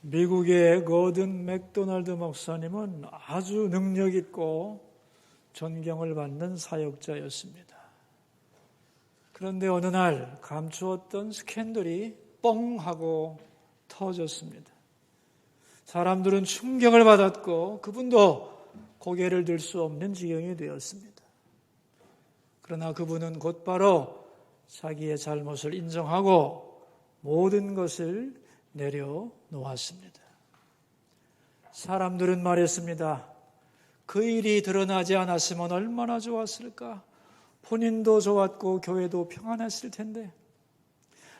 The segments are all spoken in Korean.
미국의 거든 맥도날드 목사님은 아주 능력 있고 존경을 받는 사역자였습니다. 그런데 어느 날 감추었던 스캔들이 뻥 하고 터졌습니다. 사람들은 충격을 받았고 그분도 고개를 들 수 없는 지경이 되었습니다. 그러나 그분은 곧바로 자기의 잘못을 인정하고 모든 것을 내려놓았습니다. 사람들은 말했습니다. 그 일이 드러나지 않았으면 얼마나 좋았을까? 본인도 좋았고 교회도 평안했을 텐데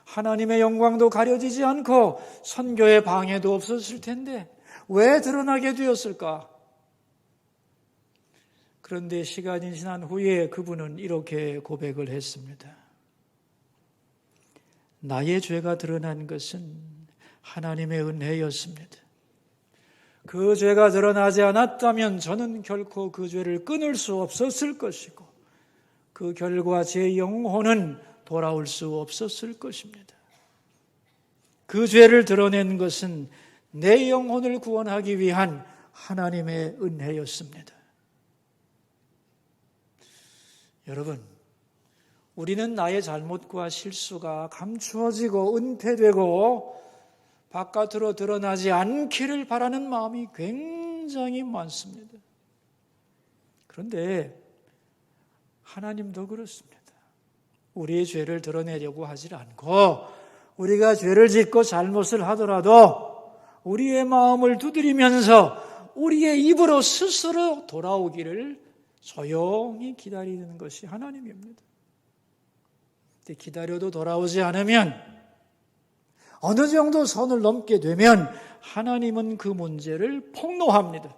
하나님의 영광도 가려지지 않고 선교의 방해도 없었을 텐데 왜 드러나게 되었을까? 그런데 시간이 지난 후에 그분은 이렇게 고백을 했습니다. 나의 죄가 드러난 것은 하나님의 은혜였습니다. 그 죄가 드러나지 않았다면 저는 결코 그 죄를 끊을 수 없었을 것이고 그 결과 제 영혼은 돌아올 수 없었을 것입니다. 그 죄를 드러낸 것은 내 영혼을 구원하기 위한 하나님의 은혜였습니다. 여러분, 우리는 나의 잘못과 실수가 감추어지고 은폐되고 바깥으로 드러나지 않기를 바라는 마음이 굉장히 많습니다. 그런데 하나님도 그렇습니다. 우리의 죄를 드러내려고 하지 않고 우리가 죄를 짓고 잘못을 하더라도 우리의 마음을 두드리면서 우리의 입으로 스스로 돌아오기를 조용히 기다리는 것이 하나님입니다. 기다려도 돌아오지 않으면 어느 정도 선을 넘게 되면 하나님은 그 문제를 폭로합니다.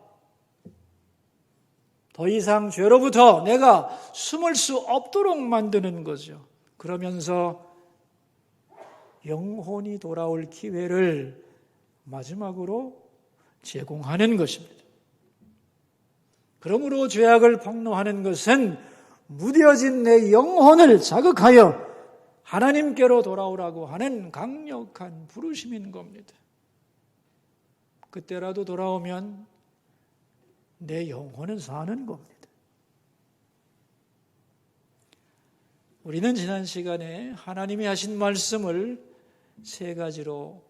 더 이상 죄로부터 내가 숨을 수 없도록 만드는 거죠. 그러면서 영혼이 돌아올 기회를 마지막으로 제공하는 것입니다. 그러므로 죄악을 폭로하는 것은 무뎌진 내 영혼을 자극하여 하나님께로 돌아오라고 하는 강력한 부르심인 겁니다. 그때라도 돌아오면 내 영혼은 사는 겁니다. 우리는 지난 시간에 하나님이 하신 말씀을 세 가지로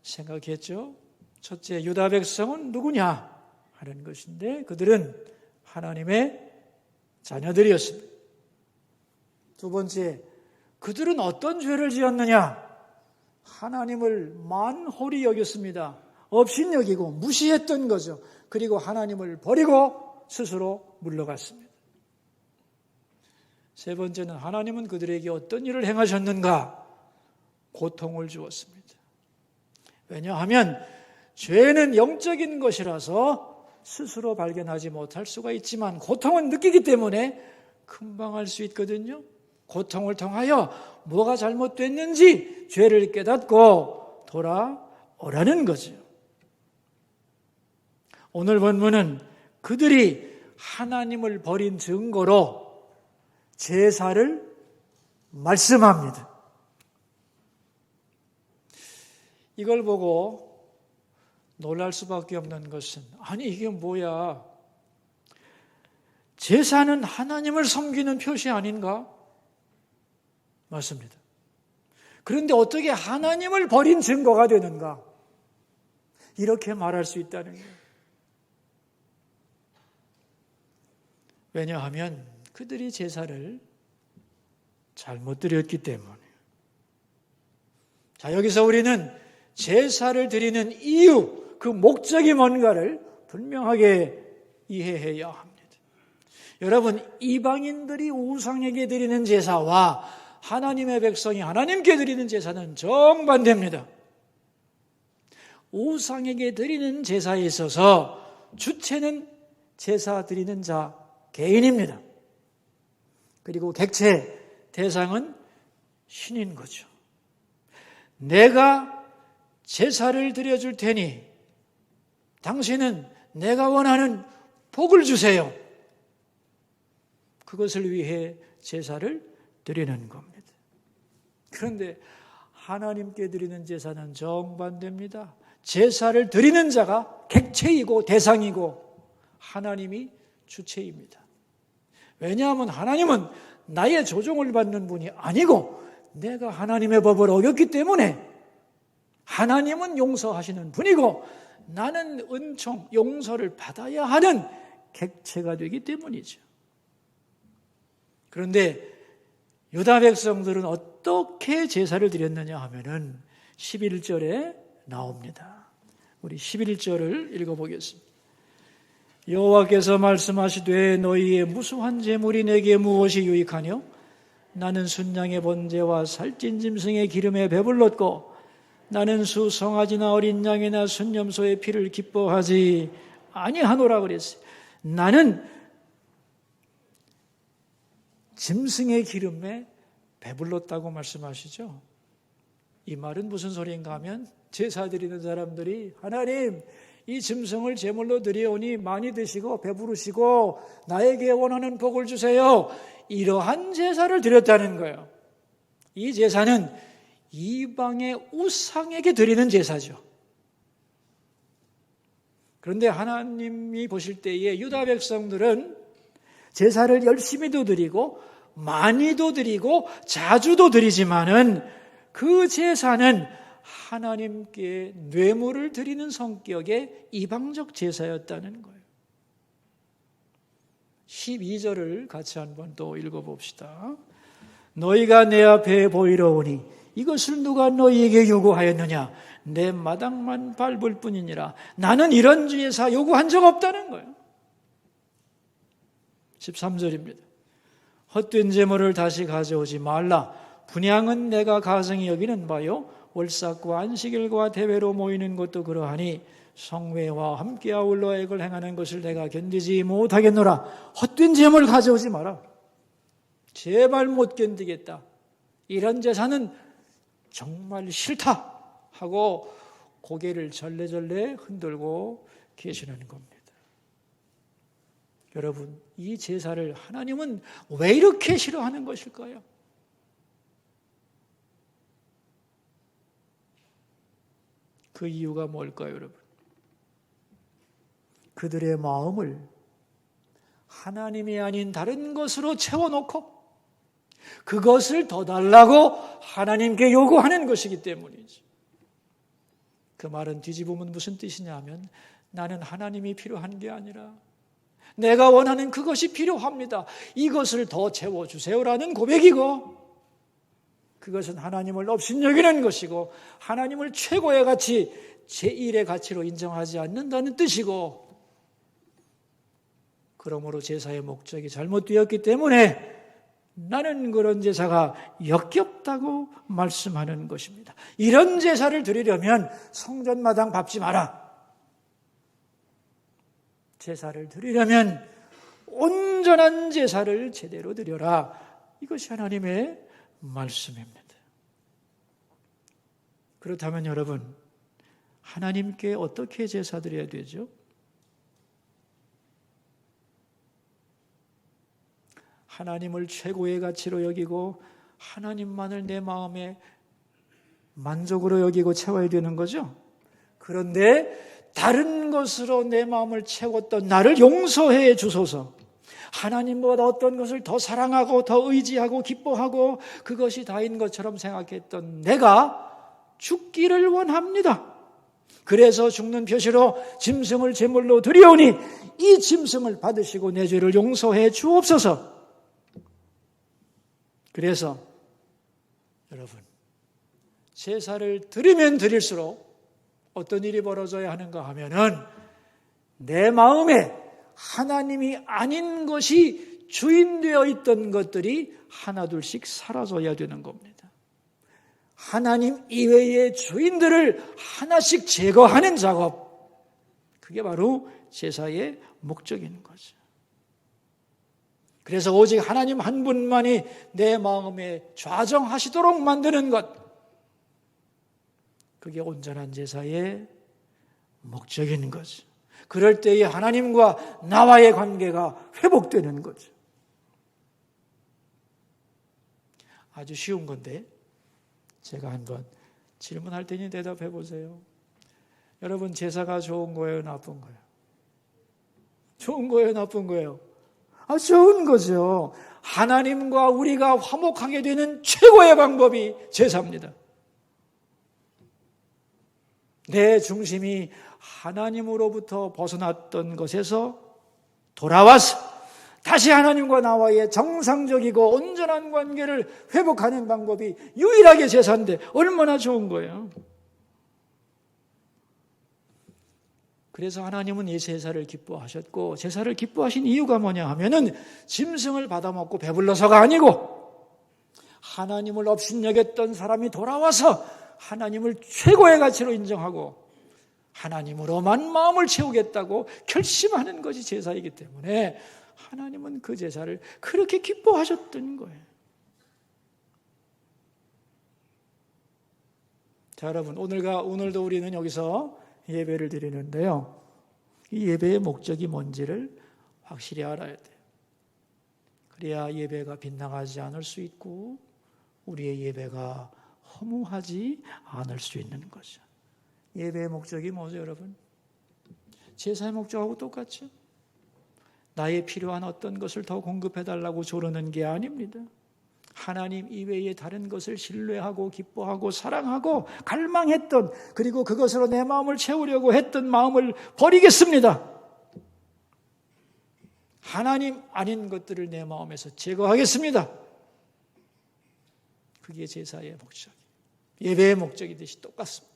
생각했죠. 첫째, 유다 백성은 누구냐 하는 것인데 그들은 하나님의 자녀들이었습니다. 두 번째, 그들은 어떤 죄를 지었느냐? 하나님을 만홀히 여겼습니다. 업신여기고 무시했던 거죠. 그리고 하나님을 버리고 스스로 물러갔습니다. 세 번째는 하나님은 그들에게 어떤 일을 행하셨는가? 고통을 주었습니다. 왜냐하면 죄는 영적인 것이라서 스스로 발견하지 못할 수가 있지만 고통은 느끼기 때문에 금방 알 수 있거든요. 고통을 통하여 뭐가 잘못됐는지 죄를 깨닫고 돌아오라는 거죠. 오늘 본문은 그들이 하나님을 버린 증거로 제사를 말씀합니다. 이걸 보고 놀랄 수밖에 없는 것은 아니 이게 뭐야? 제사는 하나님을 섬기는 표시 아닌가? 맞습니다. 그런데 어떻게 하나님을 버린 증거가 되는가? 이렇게 말할 수 있다는 거예요. 왜냐하면 그들이 제사를 잘못 드렸기 때문에. 자, 여기서 우리는 제사를 드리는 이유, 그 목적이 뭔가를 분명하게 이해해야 합니다. 여러분, 이방인들이 우상에게 드리는 제사와 하나님의 백성이 하나님께 드리는 제사는 정반대입니다. 우상에게 드리는 제사에 있어서 주체는 제사 드리는 자 개인입니다. 그리고 객체, 대상은 신인 거죠. 내가 제사를 드려줄 테니 당신은 내가 원하는 복을 주세요. 그것을 위해 제사를 드리는 겁니다. 그런데 하나님께 드리는 제사는 정반대입니다. 제사를 드리는 자가 객체이고 대상이고 하나님이 주체입니다. 왜냐하면 하나님은 나의 조종을 받는 분이 아니고 내가 하나님의 법을 어겼기 때문에 하나님은 용서하시는 분이고 나는 은총, 용서를 받아야 하는 객체가 되기 때문이죠. 그런데 유다 백성들은 어떻게 제사를 드렸느냐 하면은 11절에 나옵니다. 우리 11절을 읽어보겠습니다. 여호와께서 말씀하시되 너희의 무수한 제물이 내게 무엇이 유익하뇨? 나는 순양의 번제와 살찐 짐승의 기름에 배불렀고 나는 수 송아지나 어린 양이나 순염소의 피를 기뻐하지 아니하노라 그랬어요. 나는 짐승의 기름에 배불렀다고 말씀하시죠. 이 말은 무슨 소리인가 하면 제사 드리는 사람들이 하나님 이 짐승을 제물로 드리오니 많이 드시고 배부르시고 나에게 원하는 복을 주세요. 이러한 제사를 드렸다는 거예요. 이 제사는 이방의 우상에게 드리는 제사죠. 그런데 하나님이 보실 때에 유다 백성들은 제사를 열심히도 드리고 많이도 드리고 자주도 드리지만은 그 제사는 하나님께 뇌물을 드리는 성격의 이방적 제사였다는 거예요. 12절을 같이 한번 또 읽어봅시다. 너희가 내 앞에 보이러 오니 이것을 누가 너희에게 요구하였느냐? 내 마당만 밟을 뿐이니라. 나는 이런 제사 요구한 적 없다는 거예요. 13절입니다. 헛된 제물을 다시 가져오지 말라. 분향은 내가 가성히 여기는 바요. 월삭과 안식일과 대회로 모이는 것도 그러하니 성회와 함께 아울러 액을 행하는 것을 내가 견디지 못하겠노라. 헛된 제물 가져오지 마라. 제발 못 견디겠다. 이런 제사는 정말 싫다 하고 고개를 절레절레 흔들고 계시는 겁니다. 여러분, 이 제사를 하나님은 왜 이렇게 싫어하는 것일까요? 그 이유가 뭘까요, 여러분? 그들의 마음을 하나님이 아닌 다른 것으로 채워놓고 그것을 더 달라고 하나님께 요구하는 것이기 때문이죠. 그 말은 뒤집으면 무슨 뜻이냐 하면 나는 하나님이 필요한 게 아니라 내가 원하는 그것이 필요합니다. 이것을 더 채워주세요라는 고백이고 그것은 하나님을 업신여기는 것이고 하나님을 최고의 가치, 제1의 가치로 인정하지 않는다는 뜻이고 그러므로 제사의 목적이 잘못되었기 때문에 나는 그런 제사가 역겹다고 말씀하는 것입니다. 이런 제사를 드리려면 성전마당 밟지 마라. 제사를 드리려면 온전한 제사를 제대로 드려라. 이것이 하나님의 말씀입니다. 그렇다면 여러분, 하나님께 어떻게 제사 드려야 되죠? 하나님을 최고의 가치로 여기고 하나님만을 내 마음에 만족으로 여기고 채워야 되는 거죠. 그런데 다른 것으로 내 마음을 채웠던 나를 용서해 주소서. 하나님보다 어떤 것을 더 사랑하고 더 의지하고 기뻐하고 그것이 다인 것처럼 생각했던 내가 죽기를 원합니다. 그래서 죽는 표시로 짐승을 제물로 드리오니 이 짐승을 받으시고 내 죄를 용서해 주옵소서. 그래서 여러분, 제사를 드리면 드릴수록 어떤 일이 벌어져야 하는가 하면은 내 마음에 하나님이 아닌 것이 주인되어 있던 것들이 하나둘씩 사라져야 되는 겁니다. 하나님 이외의 주인들을 하나씩 제거하는 작업, 그게 바로 제사의 목적인 거죠. 그래서 오직 하나님 한 분만이 내 마음에 좌정하시도록 만드는 것, 그게 온전한 제사의 목적인 거죠. 그럴 때에 하나님과 나와의 관계가 회복되는 거죠. 아주 쉬운 건데 제가 한번 질문할 테니 대답해 보세요. 여러분, 제사가 좋은 거예요, 나쁜 거예요? 좋은 거예요, 나쁜 거예요? 좋은 거죠. 하나님과 우리가 화목하게 되는 최고의 방법이 제사입니다. 내 중심이 하나님으로부터 벗어났던 것에서 돌아와서 다시 하나님과 나와의 정상적이고 온전한 관계를 회복하는 방법이 유일하게 제사인데 얼마나 좋은 거예요. 그래서 하나님은 이 제사를 기뻐하셨고, 제사를 기뻐하신 이유가 뭐냐 하면은 짐승을 받아먹고 배불러서가 아니고 하나님을 업신여겼던 사람이 돌아와서 하나님을 최고의 가치로 인정하고 하나님으로만 마음을 채우겠다고 결심하는 것이 제사이기 때문에 하나님은 그 제사를 그렇게 기뻐하셨던 거예요. 자, 여러분, 오늘도 우리는 여기서 예배를 드리는데요. 이 예배의 목적이 뭔지를 확실히 알아야 돼요. 그래야 예배가 빗나가지 않을 수 있고 우리의 예배가 허무하지 않을 수 있는 거죠. 예배의 목적이 뭐죠, 여러분? 제사의 목적하고 똑같죠. 나의 필요한 어떤 것을 더 공급해달라고 조르는 게 아닙니다. 하나님 이외의 다른 것을 신뢰하고 기뻐하고 사랑하고 갈망했던, 그리고 그것으로 내 마음을 채우려고 했던 마음을 버리겠습니다. 하나님 아닌 것들을 내 마음에서 제거하겠습니다. 그게 제사의 목적, 예배의 목적이듯이 똑같습니다.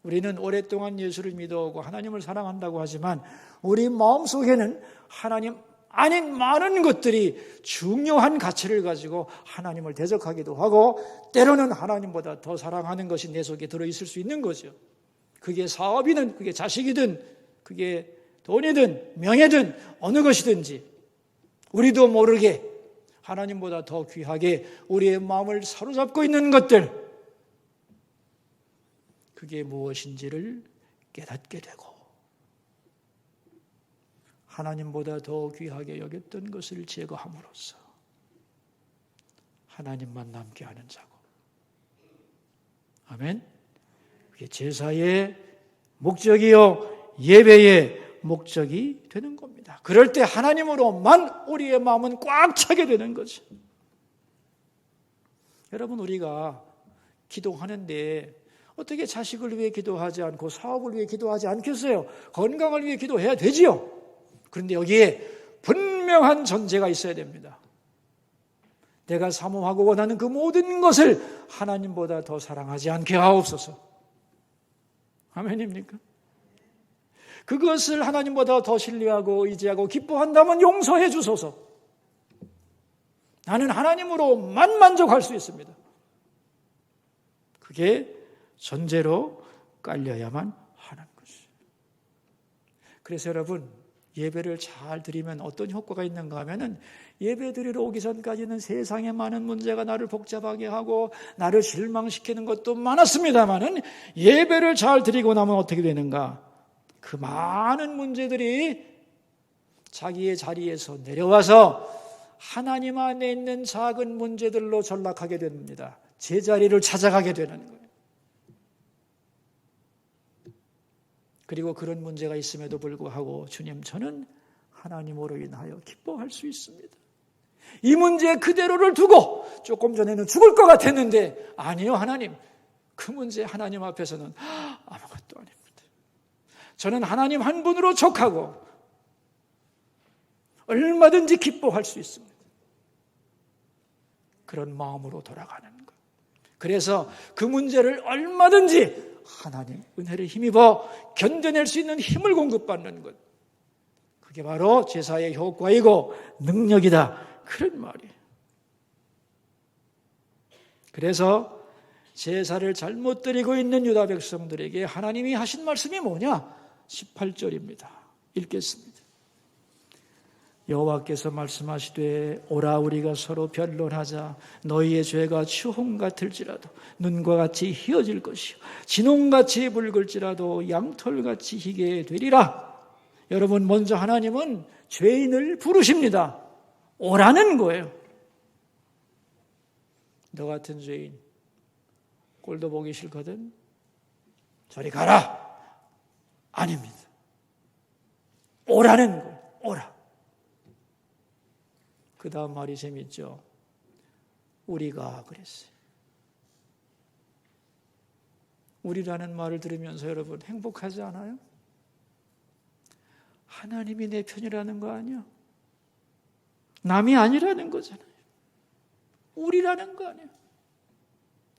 우리는 오랫동안 예수를 믿어오고 하나님을 사랑한다고 하지만 우리 마음속에는 하나님 아닌 많은 것들이 중요한 가치를 가지고 하나님을 대적하기도 하고, 때로는 하나님보다 더 사랑하는 것이 내 속에 들어있을 수 있는 거죠. 그게 사업이든 그게 자식이든 그게 돈이든 명예든 어느 것이든지 우리도 모르게 하나님보다 더 귀하게 우리의 마음을 사로잡고 있는 것들, 그게 무엇인지를 깨닫게 되고 하나님보다 더 귀하게 여겼던 것을 제거함으로써 하나님만 남게 하는 작업. 아멘. 그게 제사의 목적이요 예배의 목적이 되는 겁니다. 그럴 때 하나님으로만 우리의 마음은 꽉 차게 되는 거죠. 여러분, 우리가 기도하는데 어떻게 자식을 위해 기도하지 않고 사업을 위해 기도하지 않겠어요? 건강을 위해 기도해야 되지요. 그런데 여기에 분명한 전제가 있어야 됩니다. 내가 사모하고 원하는 그 모든 것을 하나님보다 더 사랑하지 않게 하옵소서. 아멘입니까? 그것을 하나님보다 더 신뢰하고 의지하고 기뻐한다면 용서해 주소서. 나는 하나님으로만 만족할 수 있습니다. 그게 전제로 깔려야만 하는 것이에요. 그래서 여러분, 예배를 잘 드리면 어떤 효과가 있는가 하면은, 예배 드리러 오기 전까지는 세상에 많은 문제가 나를 복잡하게 하고 나를 실망시키는 것도 많았습니다만은, 예배를 잘 드리고 나면 어떻게 되는가? 그 많은 문제들이 자기의 자리에서 내려와서 하나님 안에 있는 작은 문제들로 전락하게 됩니다. 제자리를 찾아가게 되는 거예요. 그리고 그런 문제가 있음에도 불구하고 주님, 저는 하나님으로 인하여 기뻐할 수 있습니다. 이 문제 그대로를 두고 조금 전에는 죽을 것 같았는데, 아니요 하나님, 그 문제 하나님 앞에서는 아무것도 아닙니다. 저는 하나님 한 분으로 족하고 얼마든지 기뻐할 수 있습니다. 그런 마음으로 돌아가는 것. 그래서 그 문제를 얼마든지 하나님 은혜를 힘입어 견뎌낼 수 있는 힘을 공급받는 것, 그게 바로 제사의 효과이고 능력이다, 그런 말이에요. 그래서 제사를 잘못 드리고 있는 유다 백성들에게 하나님이 하신 말씀이 뭐냐? 18절입니다. 읽겠습니다. 여호와께서 말씀하시되, 오라 우리가 서로 변론하자. 너희의 죄가 추홍 같을지라도 눈과 같이 희어질 것이요 진홍같이 붉을지라도 양털같이 희게 되리라. 여러분, 먼저 하나님은 죄인을 부르십니다. 오라는 거예요. 너 같은 죄인 꼴도 보기 싫거든? 저리 가라. 아닙니다. 오라는 거예요. 오라. 그 다음 말이 재밌죠. 우리가 그랬어요. 우리라는 말을 들으면서 여러분 행복하지 않아요? 하나님이 내 편이라는 거 아니야? 남이 아니라는 거잖아요. 우리라는 거 아니에요.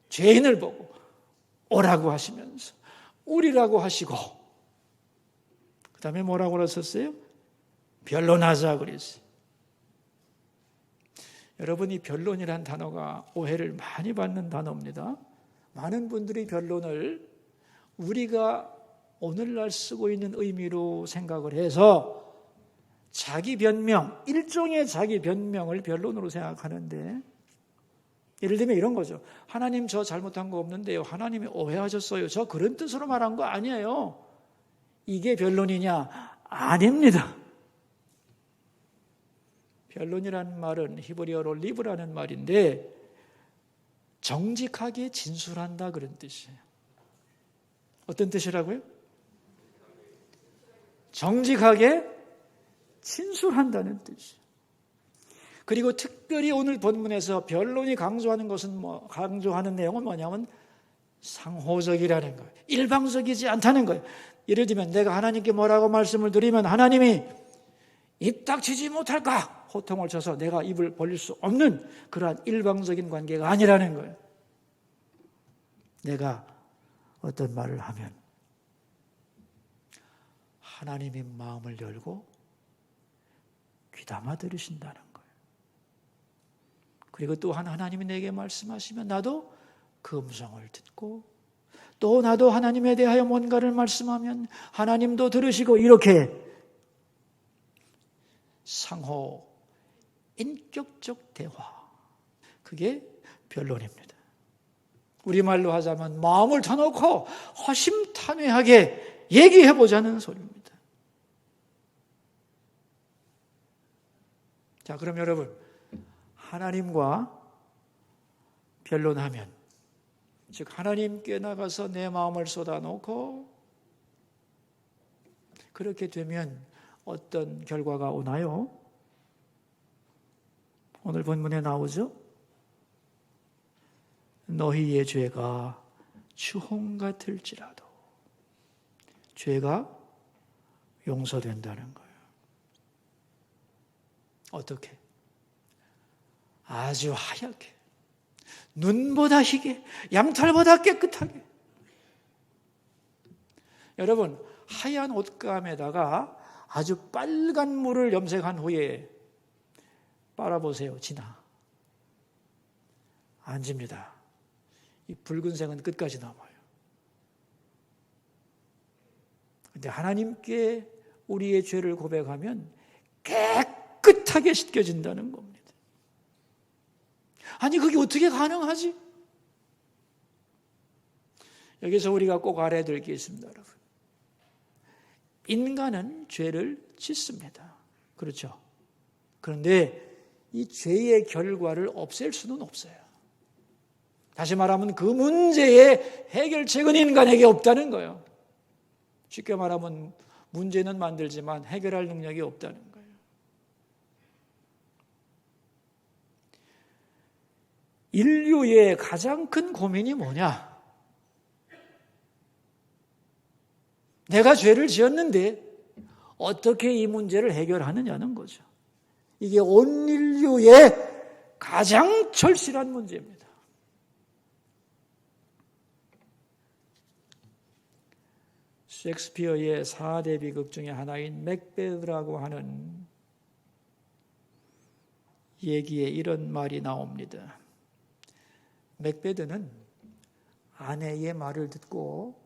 죄인을 보고 오라고 하시면서 우리라고 하시고 그 다음에 뭐라고 그러셨어요? 변론하자 그랬어요. 여러분 이 변론이란 단어가 오해를 많이 받는 단어입니다. 많은 분들이 변론을 우리가 오늘날 쓰고 있는 의미로 생각을 해서 자기 변명, 일종의 자기 변명을 변론으로 생각하는데 예를 들면 이런 거죠. 하나님 저 잘못한 거 없는데요. 하나님이 오해하셨어요. 저 그런 뜻으로 말한 거 아니에요. 이게 변론이냐? 아닙니다. 변론이라는 말은 히브리어로 리브라는 말인데 정직하게 진술한다 그런 뜻이에요. 어떤 뜻이라고요? 정직하게 진술한다는 뜻이에요. 그리고 특별히 오늘 본문에서 변론이 강조하는 것은 강조하는 내용은 뭐냐면 상호적이라는 거예요. 일방적이지 않다는 거예요. 예를 들면 내가 하나님께 뭐라고 말씀을 드리면 하나님이 입 닥치지 못할까 호통을 쳐서 내가 입을 벌릴 수 없는 그러한 일방적인 관계가 아니라는 거예요. 내가 어떤 말을 하면 하나님이 마음을 열고 귀담아 들으신다는 거예요. 그리고 또한 하나님이 내게 말씀하시면 나도 그 음성을 듣고 또 나도 하나님에 대하여 뭔가를 말씀하면 하나님도 들으시고 이렇게 상호 인격적 대화, 그게 변론입니다. 우리말로 하자면 마음을 터놓고 허심탄회하게 얘기해보자는 소리입니다. 자, 그럼 여러분 하나님과 변론하면 즉 하나님께 나가서 내 마음을 쏟아놓고 그렇게 되면 어떤 결과가 오나요? 오늘 본문에 나오죠? 너희의 죄가 추홍 같을지라도 죄가 용서된다는 거예요. 어떻게? 아주 하얗게, 눈보다 희게, 양털보다 깨끗하게. 여러분, 하얀 옷감에다가 아주 빨간 물을 염색한 후에 빨아보세요. 지나. 안 집니다. 이 붉은색은 끝까지 남아요. 그런데 하나님께 우리의 죄를 고백하면 깨끗하게 씻겨진다는 겁니다. 아니 그게 어떻게 가능하지? 여기서 우리가 꼭 알아야 될 게 있습니다, 여러분. 인간은 죄를 짓습니다. 그렇죠? 그런데 이 죄의 결과를 없앨 수는 없어요. 다시 말하면 그 문제의 해결책은 인간에게 없다는 거예요. 쉽게 말하면 문제는 만들지만 해결할 능력이 없다는 거예요. 인류의 가장 큰 고민이 뭐냐? 내가 죄를 지었는데 어떻게 이 문제를 해결하느냐는 거죠. 이게 온 인류의 가장 절실한 문제입니다. 셰익스피어의 4대 비극 중에 하나인 맥베드라고 하는 얘기에 이런 말이 나옵니다. 맥베드는 아내의 말을 듣고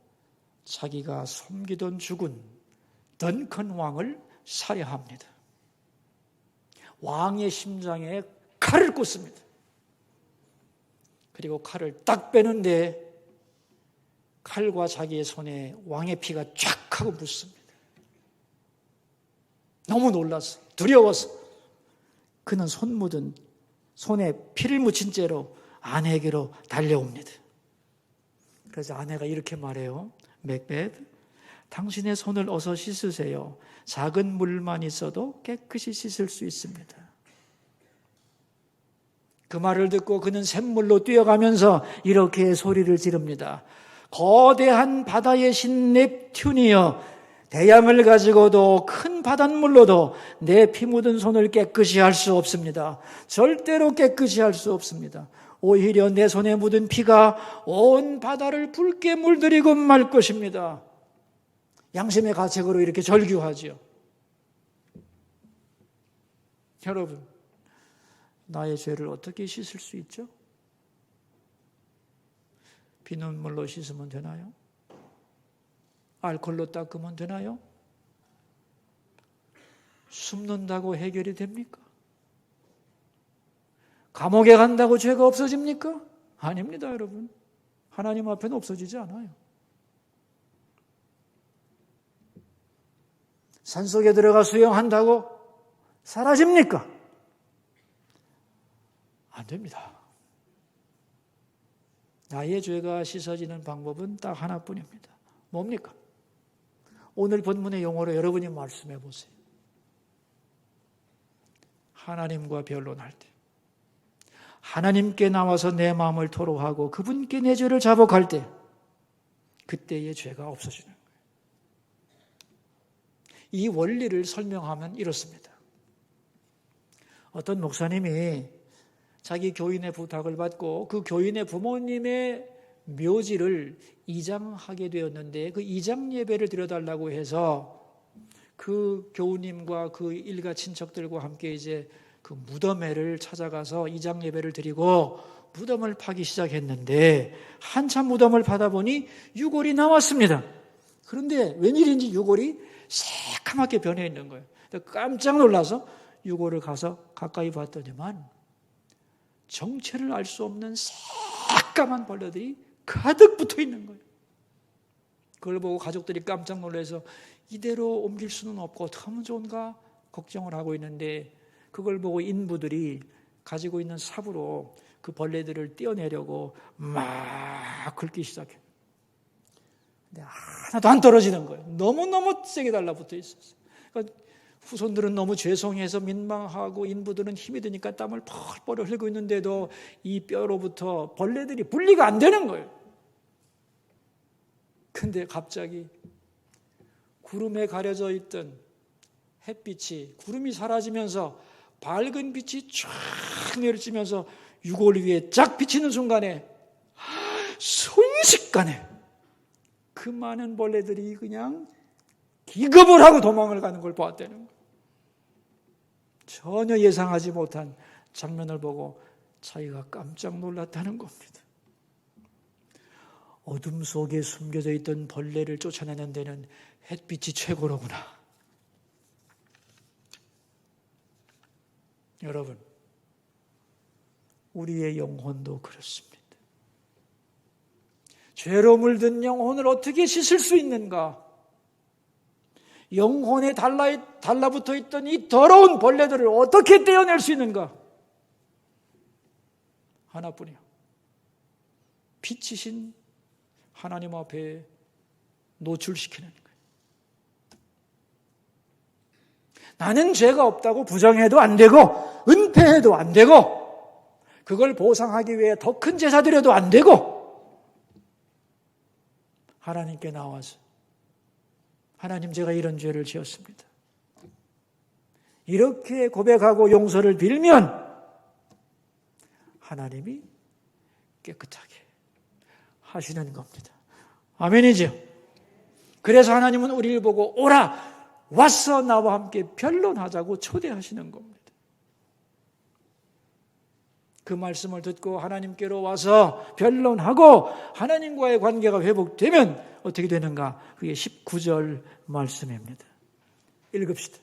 자기가 섬기던 죽은 던컨 왕을 살해합니다. 왕의 심장에 칼을 꽂습니다. 그리고 칼을 딱 빼는데 칼과 자기의 손에 왕의 피가 쫙 하고 묻습니다. 너무 놀라서 두려워서 그는 손에 피를 묻힌 채로 아내에게로 달려옵니다. 그래서 아내가 이렇게 말해요. 맥벳, 당신의 손을 어서 씻으세요. 작은 물만 있어도 깨끗이 씻을 수 있습니다. 그 말을 듣고 그는 샘물로 뛰어가면서 이렇게 소리를 지릅니다. 거대한 바다의 신 넵튠이여, 대양을 가지고도 큰 바닷물로도 내 피 묻은 손을 깨끗이 할 수 없습니다. 절대로 깨끗이 할 수 없습니다. 오히려 내 손에 묻은 피가 온 바다를 붉게 물들이고 말 것입니다. 양심의 가책으로 이렇게 절규하지요. 여러분, 나의 죄를 어떻게 씻을 수 있죠? 비눗물로 씻으면 되나요? 알코올로 닦으면 되나요? 숨는다고 해결이 됩니까? 감옥에 간다고 죄가 없어집니까? 아닙니다, 여러분. 하나님 앞에는 없어지지 않아요. 산속에 들어가 수영한다고 사라집니까? 안 됩니다. 나의 죄가 씻어지는 방법은 딱 하나뿐입니다. 뭡니까? 오늘 본문의 용어로 여러분이 말씀해 보세요. 하나님과 변론할 때, 하나님께 나와서 내 마음을 토로하고 그분께 내 죄를 자복할 때, 그때의 죄가 없어지는 거예요. 이 원리를 설명하면 이렇습니다. 어떤 목사님이 자기 교인의 부탁을 받고 그 교인의 부모님의 묘지를 이장하게 되었는데, 그 이장 예배를 드려달라고 해서 그 교우님과 그 일가 친척들과 함께 이제 그 무덤회를 찾아가서 이장 예배를 드리고 무덤을 파기 시작했는데, 한참 무덤을 파다 보니 유골이 나왔습니다. 그런데 웬일인지 유골이 새카맣게 변해 있는 거예요. 깜짝 놀라서 유골을 가서 가까이 봤더니만 정체를 알 수 없는 새까만 벌레들이 가득 붙어 있는 거예요. 그걸 보고 가족들이 깜짝 놀라서 이대로 옮길 수는 없고 어떻게 하면 좋은가 걱정을 하고 있는데, 그걸 보고 인부들이 가지고 있는 삽으로 그 벌레들을 떼어내려고 막 긁기 시작해요. 근데 하나도 안 떨어지는 거예요. 너무너무 세게 달라붙어 있었어요. 그러니까 후손들은 너무 죄송해서 민망하고 인부들은 힘이 드니까 땀을 펄펄 흘리고 있는데도 이 뼈로부터 벌레들이 분리가 안 되는 거예요. 근데 갑자기 구름에 가려져 있던 햇빛이, 구름이 사라지면서 밝은 빛이 쫙 내려지면서 유골 위에 쫙 비치는 순간에 순식간에 그 많은 벌레들이 그냥 기겁을 하고 도망을 가는 걸 보았다는 거예요. 전혀 예상하지 못한 장면을 보고 자기가 깜짝 놀랐다는 겁니다. 어둠 속에 숨겨져 있던 벌레를 쫓아내는 데는 햇빛이 최고로구나. 여러분, 우리의 영혼도 그렇습니다. 죄로 물든 영혼을 어떻게 씻을 수 있는가? 영혼에 달라붙어 있던 이 더러운 벌레들을 어떻게 떼어낼 수 있는가? 하나뿐이요. 빛이신 하나님 앞에 노출시키는 거예요. 나는 죄가 없다고 부정해도 안 되고 은폐해도 안 되고 그걸 보상하기 위해 더 큰 제사 드려도 안 되고, 하나님께 나와서 하나님, 제가 이런 죄를 지었습니다. 이렇게 고백하고 용서를 빌면 하나님이 깨끗하게 하시는 겁니다. 아멘이죠? 그래서 하나님은 우리를 보고 오라, 와서 나와 함께 변론하자고 초대하시는 겁니다. 그 말씀을 듣고 하나님께로 와서 변론하고 하나님과의 관계가 회복되면 어떻게 되는가? 그게 19절 말씀입니다. 읽읍시다.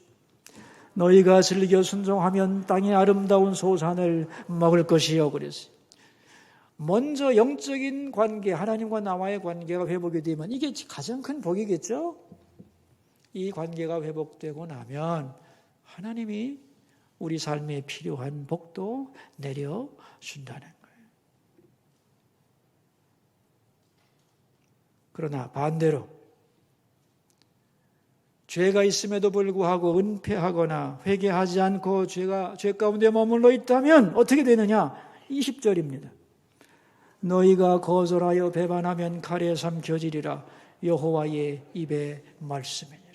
너희가 즐겨 순종하면 땅의 아름다운 소산을 먹을 것이요. 그랬어요. 먼저 영적인 관계, 하나님과 나와의 관계가 회복이 되면 이게 가장 큰 복이겠죠? 이 관계가 회복되고 나면 하나님이 우리 삶에 필요한 복도 내려준다는 거예요. 그러나 반대로 죄가 있음에도 불구하고 은폐하거나 회개하지 않고 죄 가운데 머물러 있다면 어떻게 되느냐? 20절입니다. 너희가 거절하여 배반하면 칼에 삼켜지리라. 여호와의 입의 말씀이니라.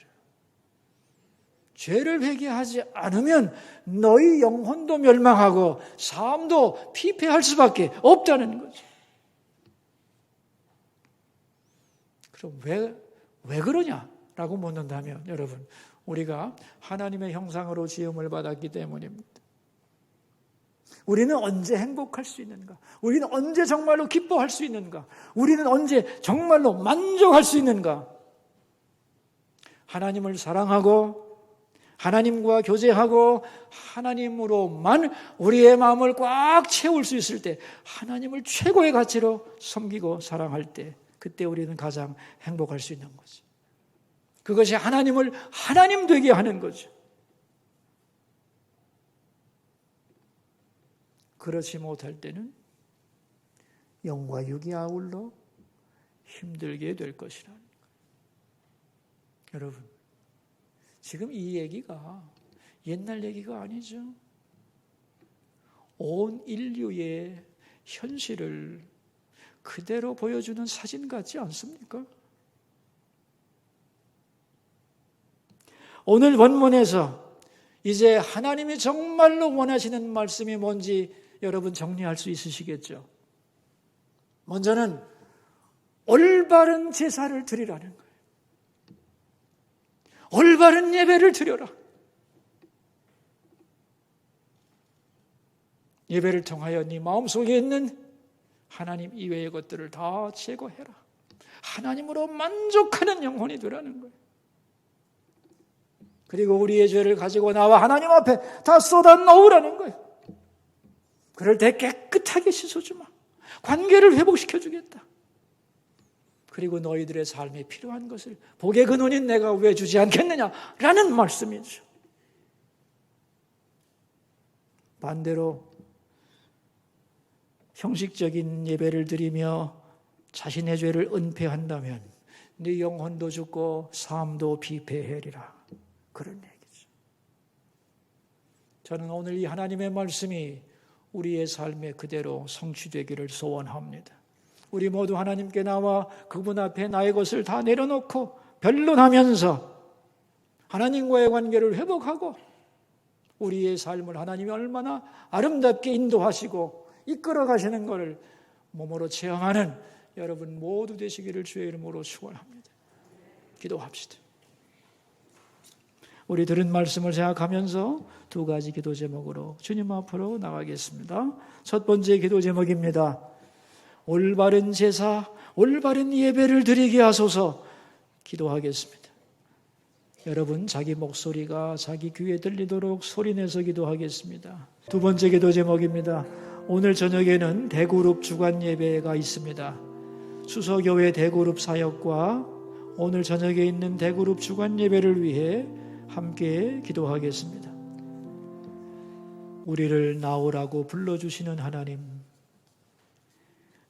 죄를 회개하지 않으면 너희 영혼도 멸망하고 삶도 피폐할 수밖에 없다는 거죠. 그럼 왜 그러냐라고 묻는다면 여러분, 우리가 하나님의 형상으로 지음을 받았기 때문입니다. 우리는 언제 행복할 수 있는가? 우리는 언제 정말로 기뻐할 수 있는가? 우리는 언제 정말로 만족할 수 있는가? 하나님을 사랑하고 하나님과 교제하고 하나님으로만 우리의 마음을 꽉 채울 수 있을 때, 하나님을 최고의 가치로 섬기고 사랑할 때, 그때 우리는 가장 행복할 수 있는 거죠. 그것이 하나님을 하나님 되게 하는 거죠. 그렇지 못할 때는 영과 육이 아울러 힘들게 될 것이라는 거예요. 여러분, 지금 이 얘기가 옛날 얘기가 아니죠. 온 인류의 현실을 그대로 보여주는 사진 같지 않습니까? 오늘 본문에서 이제 하나님이 정말로 원하시는 말씀이 뭔지 여러분 정리할 수 있으시겠죠? 먼저는 올바른 제사를 드리라는 거예요. 올바른 예배를 드려라. 예배를 통하여 네 마음속에 있는 하나님 이외의 것들을 다 제거해라. 하나님으로 만족하는 영혼이 되라는 거예요. 그리고 우리의 죄를 가지고 나와 하나님 앞에 다 쏟아 넣으라는 거예요. 그럴 때 깨끗하게 씻어주마. 관계를 회복시켜주겠다. 그리고 너희들의 삶에 필요한 것을 복의 근원인 내가 왜 주지 않겠느냐라는 말씀이죠. 반대로 형식적인 예배를 드리며 자신의 죄를 은폐한다면 네 영혼도 죽고 삶도 피폐하리라. 그런 얘기죠. 저는 오늘 이 하나님의 말씀이 우리의 삶에 그대로 성취되기를 소원합니다. 우리 모두 하나님께 나와 그분 앞에 나의 것을 다 내려놓고 변론하면서 하나님과의 관계를 회복하고 우리의 삶을 하나님이 얼마나 아름답게 인도하시고 이끌어 가시는 것을 몸으로 체험하는 여러분 모두 되시기를 주의 이름으로 축원합니다. 기도합시다. 우리 들은 말씀을 생각하면서 두 가지 기도 제목으로 주님 앞으로 나가겠습니다. 첫 번째 기도 제목입니다. 올바른 제사, 올바른 예배를 드리게 하소서. 기도하겠습니다. 여러분 자기 목소리가 자기 귀에 들리도록 소리내서 기도하겠습니다. 두 번째 기도 제목입니다. 오늘 저녁에는 대그룹 주간 예배가 있습니다. 수서교회 대그룹 사역과 오늘 저녁에 있는 대그룹 주간 예배를 위해 함께 기도하겠습니다. 우리를 나오라고 불러주시는 하나님,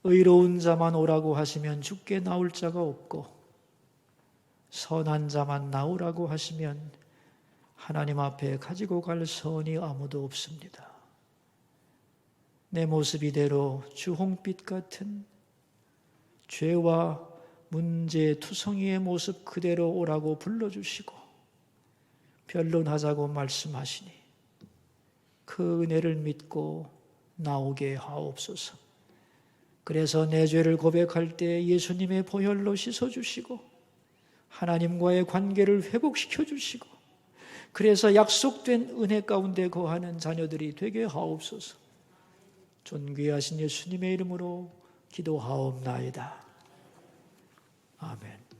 의로운 자만 오라고 하시면 주께 나올 자가 없고 선한 자만 나오라고 하시면 하나님 앞에 가지고 갈 선이 아무도 없습니다. 내 모습 이대로 주홍빛 같은 죄와 문제 투성이의 모습 그대로 오라고 불러주시고 변론하자고 말씀하시니 그 은혜를 믿고 나오게 하옵소서. 그래서 내 죄를 고백할 때 예수님의 보혈로 씻어주시고 하나님과의 관계를 회복시켜 주시고 그래서 약속된 은혜 가운데 거하는 자녀들이 되게 하옵소서. 존귀하신 예수님의 이름으로 기도하옵나이다. 아멘.